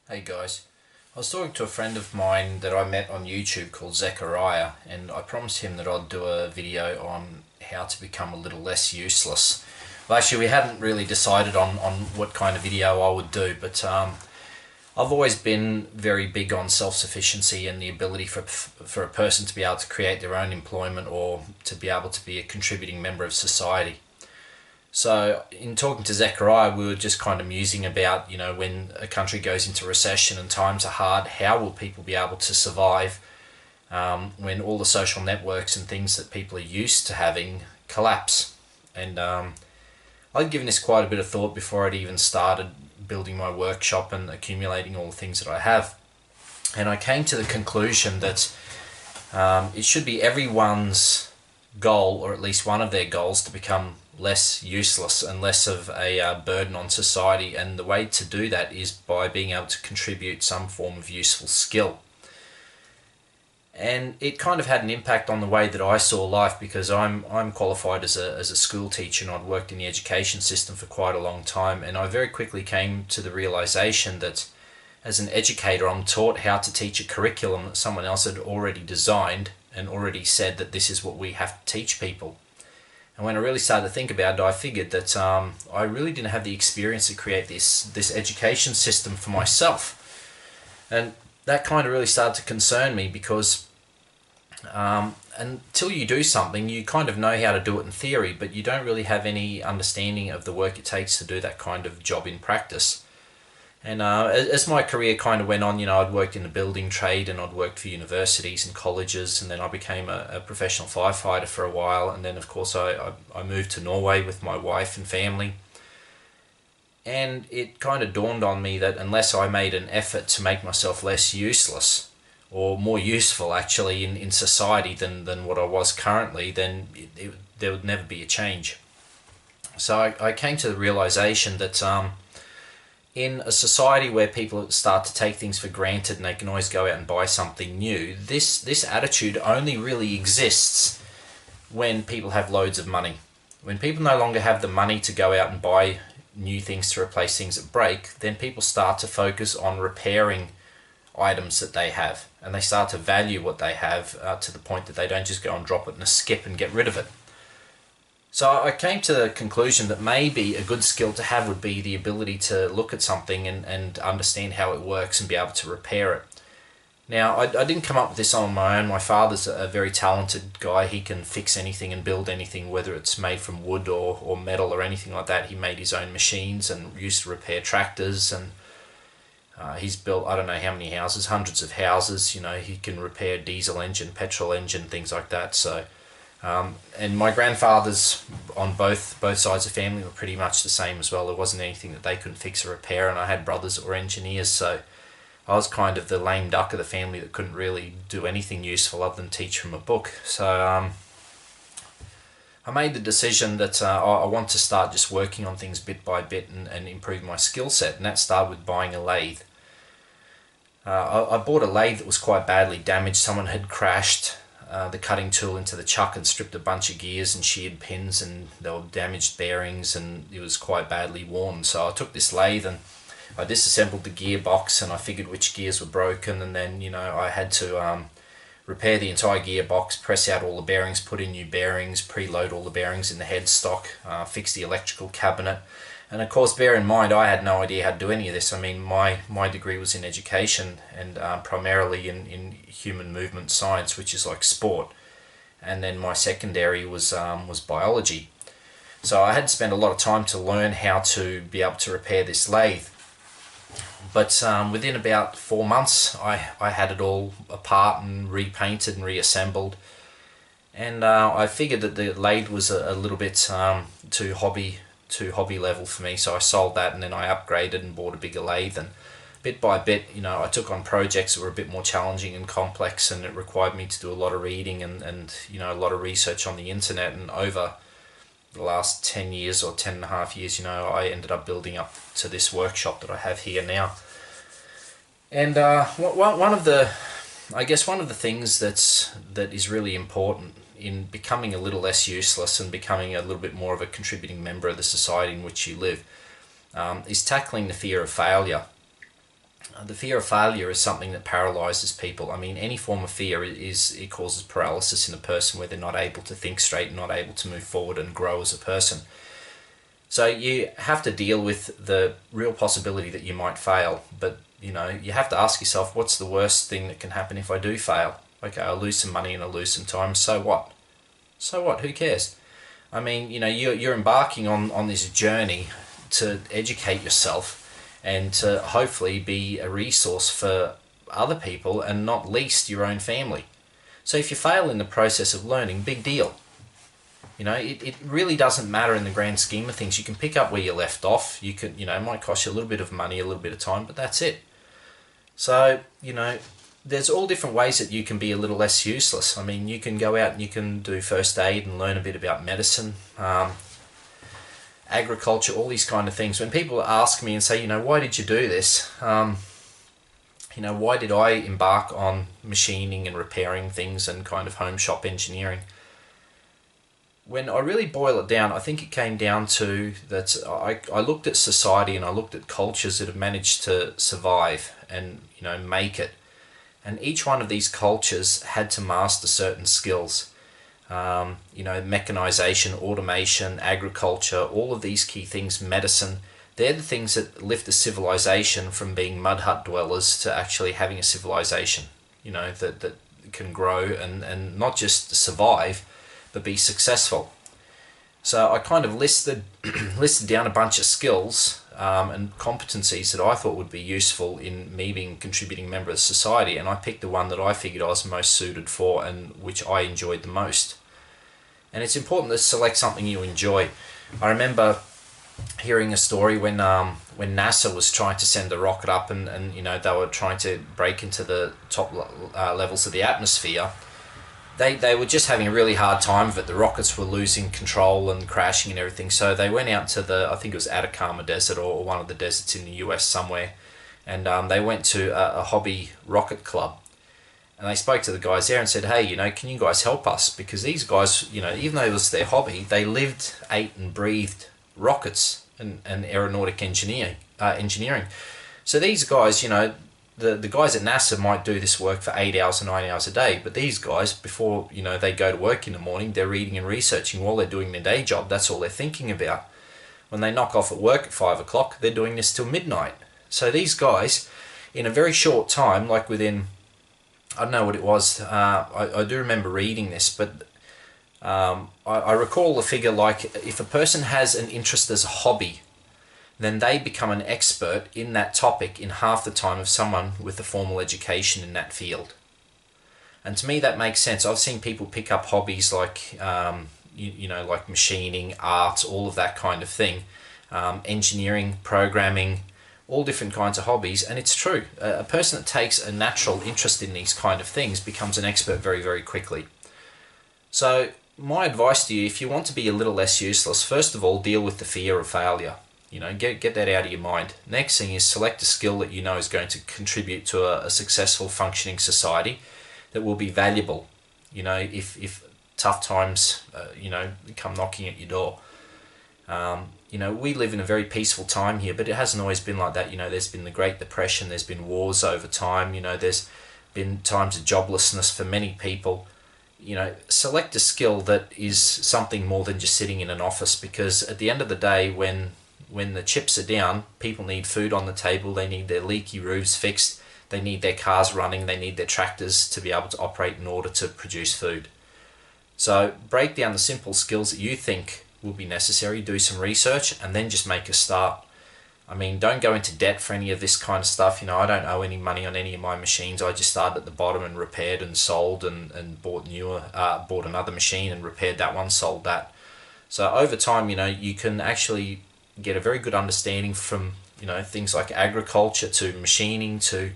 Hey guys, I was talking to a friend of mine that I met on YouTube called Zechariah, and I promised him that I'd do a video on how to become a little less useless. Well, actually, we hadn't really decided on what kind of video I would do, but I've always been very big on self-sufficiency and the ability for a person to be able to create their own employment or to be able to be a contributing member of society. So in talking to Zechariah, we were just kind of musing about, when a country goes into recession and times are hard, how will people be able to survive when all the social networks and things that people are used to having collapse? And I'd given this quite a bit of thought before I'd even started building my workshop and accumulating all the things that I have. And I came to the conclusion that it should be everyone's goal, or at least one of their goals, to become less useless and less of a burden on society, and the way to do that is by being able to contribute some form of useful skill. And it kind of had an impact on the way that I saw life, because I'm qualified as a school teacher, and I'd worked in the education system for quite a long time, and I very quickly came to the realization that as an educator I'm taught how to teach a curriculum that someone else had already designed and already said that this is what we have to teach people. And when I really started to think about it, I figured that I really didn't have the experience to create this education system for myself. And that kind of really started to concern me, because until you do something, you kind of know how to do it in theory, but you don't really have any understanding of the work it takes to do that kind of job in practice. And as my career kind of went on, I'd worked in the building trade, and I'd worked for universities and colleges, and then I became a professional firefighter for a while, and then of course I moved to Norway with my wife and family. And it kind of dawned on me that unless I made an effort to make myself less useless, or more useful actually in society than what I was currently, then there would never be a change. So I came to the realization that in a society where people start to take things for granted and they can always go out and buy something new, this attitude only really exists when people have loads of money. When people no longer have the money to go out and buy new things to replace things that break, then people start to focus on repairing items that they have, and they start to value what they have to the point that they don't just go and drop it in a skip and get rid of it. So I came to the conclusion that maybe a good skill to have would be the ability to look at something and understand how it works and be able to repair it. Now, I didn't come up with this on my own. My father's a very talented guy. He can fix anything and build anything, whether it's made from wood or metal or anything like that. He made his own machines and used to repair tractors, and he's built I don't know how many houses, hundreds of houses. He can repair diesel engine, petrol engine, things like that. So and my grandfathers on both sides of the family were pretty much the same as well. There wasn't anything that they couldn't fix or repair, and I had brothers that were engineers, so I was kind of the lame duck of the family that couldn't really do anything useful other than teach from a book. So I made the decision that I want to start just working on things bit by bit and improve my skill set, and that started with buying a lathe. I bought a lathe that was quite badly damaged. Someone had crashed the cutting tool into the chuck and stripped a bunch of gears and sheared pins, and there were damaged bearings, and it was quite badly worn. So I took this lathe and I disassembled the gearbox, and I figured which gears were broken, and then I had to repair the entire gearbox, press out all the bearings, put in new bearings, preload all the bearings in the headstock, fix the electrical cabinet. And of course, bear in mind, I had no idea how to do any of this. I mean, my degree was in education, and primarily in human movement science, which is like sport. And then my secondary was biology. So I had to spend a lot of time to learn how to be able to repair this lathe. But within about 4 months, I had it all apart and repainted and reassembled. And I figured that the lathe was a little bit too hobby level for me, so I sold that, and then I upgraded and bought a bigger lathe. And bit by bit, I took on projects that were a bit more challenging and complex, and it required me to do a lot of reading and a lot of research on the internet. And over the last 10 years or 10 and a half years, I ended up building up to this workshop that I have here now. And one of the things that is really important in becoming a little less useless and becoming a little bit more of a contributing member of the society in which you live is tackling the fear of failure. The fear of failure is something that paralyzes people. I mean, any form of fear it causes paralysis in a person where they're not able to think straight, not able to move forward and grow as a person. So you have to deal with the real possibility that you might fail, but you have to ask yourself, what's the worst thing that can happen if I do fail? Okay, I'll lose some money and I'll lose some time, so what? So what? Who cares? I mean, you're embarking on this journey to educate yourself and to hopefully be a resource for other people and not least your own family. So if you fail in the process of learning, big deal. It really doesn't matter in the grand scheme of things. You can pick up where you left off. You could, it might cost you a little bit of money, a little bit of time, but that's it. So, there's all different ways that you can be a little less useless. I mean, you can go out and you can do first aid and learn a bit about medicine, agriculture, all these kind of things. When people ask me and say, why did you do this? Why did I embark on machining and repairing things and kind of home shop engineering? When I really boil it down, I think it came down to that I looked at society and I looked at cultures that have managed to survive and make it. And each one of these cultures had to master certain skills. Mechanization, automation, agriculture, all of these key things, medicine, they're the things that lift a civilization from being mud hut dwellers to actually having a civilization, that can grow and not just survive, but be successful. So I kind of listed down a bunch of skills and competencies that I thought would be useful in me being a contributing member of society, and I picked the one that I figured I was most suited for and which I enjoyed the most. And it's important to select something you enjoy. I remember hearing a story when NASA was trying to send a rocket up and they were trying to break into the top levels of the atmosphere. They were just having a really hard time of it. The rockets were losing control and crashing and everything. So they went out to I think it was Atacama Desert or one of the deserts in the US somewhere. And they went to a hobby rocket club. And they spoke to the guys there and said, hey, can you guys help us? Because these guys, even though it was their hobby, they lived, ate and breathed rockets and aeronautic engineering. So these guys, the guys at NASA might do this work for 8 hours or 9 hours a day, but these guys, before they go to work in the morning, they're reading and researching while they're doing their day job. That's all they're thinking about. When they knock off at work at 5 o'clock, they're doing this till midnight. So these guys, in a very short time, like within, I don't know what it was, I do remember reading this, but I recall the figure like if a person has an interest as a hobby, then they become an expert in that topic in half the time of someone with a formal education in that field. And to me that makes sense. I've seen people pick up hobbies like like machining, art, all of that kind of thing, engineering, programming, all different kinds of hobbies, and it's true. A person that takes a natural interest in these kind of things becomes an expert very, very quickly. So my advice to you, if you want to be a little less useless, first of all, deal with the fear of failure. Get that out of your mind. Next thing is select a skill that is going to contribute to a successful functioning society that will be valuable, if tough times, come knocking at your door. We live in a very peaceful time here, but it hasn't always been like that. There's been the Great Depression, there's been wars over time, there's been times of joblessness for many people. Select a skill that is something more than just sitting in an office, because at the end of the day, when the chips are down, people need food on the table, they need their leaky roofs fixed, they need their cars running, they need their tractors to be able to operate in order to produce food. So break down the simple skills that you think will be necessary, do some research, and then just make a start. I mean, don't go into debt for any of this kind of stuff. I don't owe any money on any of my machines. I just started at the bottom and repaired and sold and bought another machine and repaired that one, sold that. So over time, you can actually get a very good understanding from, things like agriculture to machining to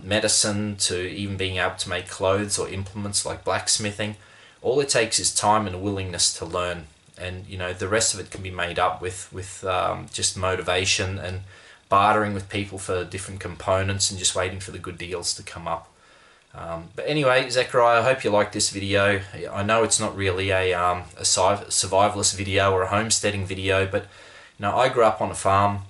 medicine to even being able to make clothes or implements like blacksmithing. All it takes is time and a willingness to learn. And the rest of it can be made up with just motivation and bartering with people for different components and just waiting for the good deals to come up. But anyway, Zechariah, I hope you liked this video. I know it's not really a survivalist video or a homesteading video, but I grew up on a farm.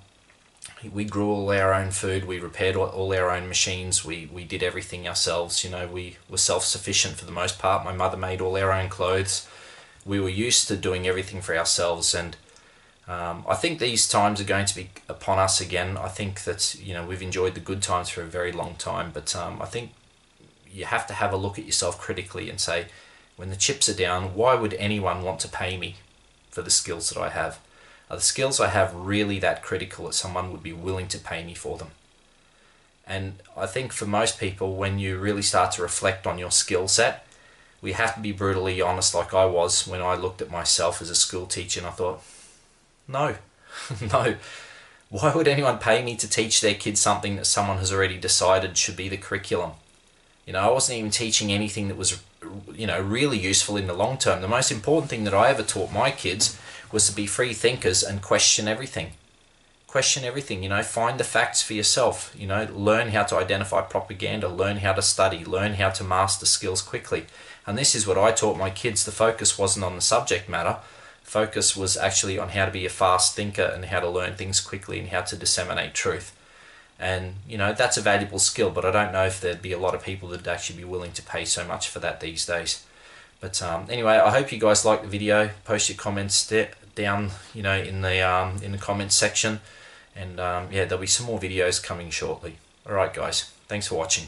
We grew all our own food, we repaired all our own machines, we did everything ourselves. You know, we were self-sufficient for the most part. My mother made all our own clothes. We were used to doing everything for ourselves, and I think these times are going to be upon us again. I think that, you know, we've enjoyed the good times for a very long time, but I think you have to have a look at yourself critically and say, when the chips are down, why would anyone want to pay me for the skills that I have? Are the skills I have really that critical that someone would be willing to pay me for them? And I think for most people, when you really start to reflect on your skill set, we have to be brutally honest, like I was when I looked at myself as a school teacher, and I thought, no, no. Why would anyone pay me to teach their kids something that someone has already decided should be the curriculum? You know, I wasn't even teaching anything that was, you know, really useful in the long term. The most important thing that I ever taught my kids was to be free thinkers and question everything. Question everything, you know, find the facts for yourself, you know, learn how to identify propaganda, learn how to study, learn how to master skills quickly. And this is what I taught my kids. The focus wasn't on the subject matter. Focus was actually on how to be a fast thinker and how to learn things quickly and how to disseminate truth. And, you know, that's a valuable skill, but I don't know if there'd be a lot of people that'd actually be willing to pay so much for that these days. But anyway, I hope you guys liked the video. Post your comments down, you know, in the comments section. And yeah, there'll be some more videos coming shortly. Alright guys, thanks for watching.